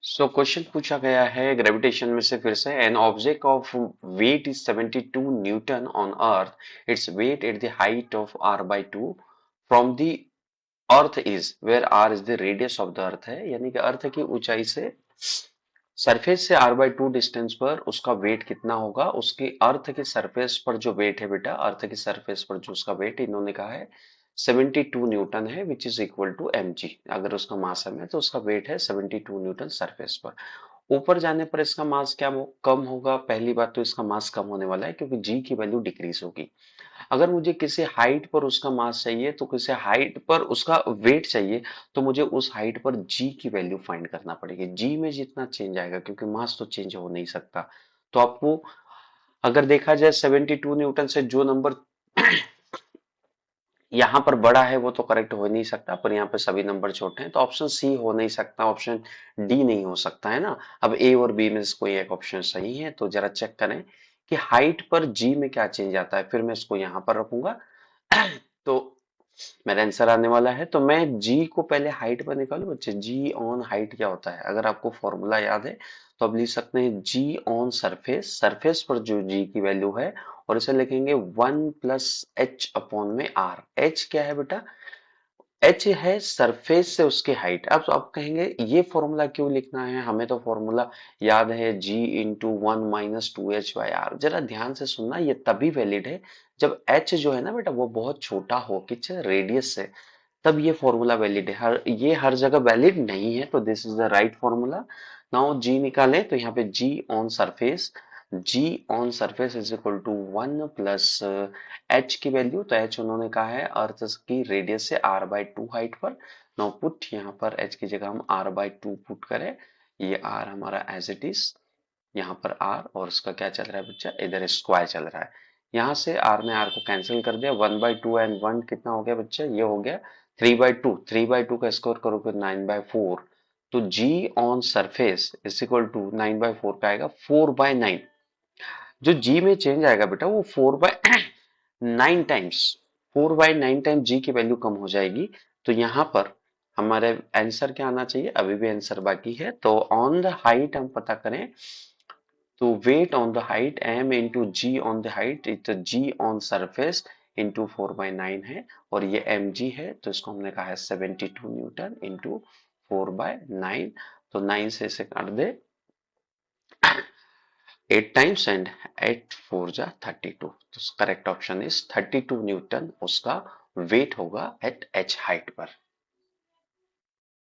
So question पूछा गया है ग्रेविटेशन में से फिर से an object of weight is 72 newton on earth it's weight at the height of r by 2 from the earth is where r is the radius of the earth है, यानी कि अर्थ की ऊंचाई से सरफेस से r by 2 डिस्टेंस पर उसका wait कितना होगा। उसके अर्थ के सरफेस पर जो वेट है बेटा, अर्थ की सरफेस पर जो उसका वेट इन्होंने कहा है 72 न्यूटन है, which is equal to mg। अगर उसका मास है तो उसका वेट है 72 न्यूटन सरफेस पर। ऊपर जाने पर इसका मास क्या कम होगा। पहली बात तो इसका मास कम होने वाला है क्योंकि जी की वैल्यू डिक्रीज होगी। अगर मुझे किसी हाइट पर उसका मास चाहिए तो किसी हाइट पर उसका वेट चाहिए, तो मुझे उस हाइट पर जी की वैल्यू फाइंड करना पड़ेगी। जी में जितना चेंज आएगा, क्योंकि मास तो चेंज हो नहीं सकता, तो आपको अगर देखा जाए 72 न्यूटन से जो नंबर यहाँ पर बड़ा है वो तो करेक्ट हो नहीं सकता, पर यहाँ पे सभी नंबर छोटे हैं, तो ऑप्शन सी हो नहीं सकता, ऑप्शन डी नहीं हो सकता है ना। अब ए और बी में से कोई एक ऑप्शन सही है, तो जरा चेक करें कि हाइट पर जी में क्या चेंज आता है, फिर मैं इसको यहाँ पर रखूंगा। तो मेरा आंसर आने वाला है। तो मैं जी को पहले हाइट पर निकालू बच्चे। जी ऑन हाइट क्या होता है, अगर आपको फॉर्मूला याद है तो आप लिख सकते हैं जी ऑन सरफेस, सरफेस पर जो जी की वैल्यू है, और इसे लिखेंगे 1 + h/में r। h क्या है बेटा, h है सरफेस से उसकी हाइट। अब आप कहेंगे ये फॉर्मूला क्यों लिखना है, हमें तो फॉर्मूला याद है g इंटू 1 - 2h/r। जरा ध्यान से सुनना, ये तभी वैलिड है जब h जो है ना बेटा वो बहुत छोटा हो, किससे, रेडियस से, तब ये फॉर्मूला वैलिड है। ये हर जगह वैलिड नहीं है, तो this is the right formula. Now G निकालें तो यहाँ पे G on surface is equal to 1 + h की वैल्यू, तो h उन्होंने कहा है अर्थ की रेडियस से r by 2 हाइट पर। नाउ पुट, यहाँ पर h की जगह हम r by 2 पुट करें, ये r हमारा एज इट इज, यहाँ पर r, और इसका क्या चल रहा है बच्चा, इधर स्क्वायर चल रहा है। यहाँ से r ने r को कैंसिल कर दिया, 1/2 एंड 1 कितना हो गया बच्चा, ये हो गया 3/2। 3/2 का स्क्वायर करो फिर 9/4, तो g on surface is equal to 9/4 का आएगा 4/9। जो g में चेंज आएगा बेटा वो 4/9 टाइम्स, 4/9 टाइम्स जी की वैल्यू कम हो जाएगी। तो यहाँ पर हमारे आंसर क्या आना चाहिए, अभी भी आंसर बाकी है। तो ऑन द हाइट हम पता करें, तो weight on the height m into g on the height, तो जी ऑन सरफेस इंटू 4/9 है, और ये mg है, तो इसको हमने कहा है 72 न्यूटन इंटू 4/9। तो 9 से इसे काट दे 8 टाइम्स एंड 8 4 जा 32, तो करेक्ट ऑप्शन इज 32 न्यूटन उसका वेट होगा एट h हाइट पर।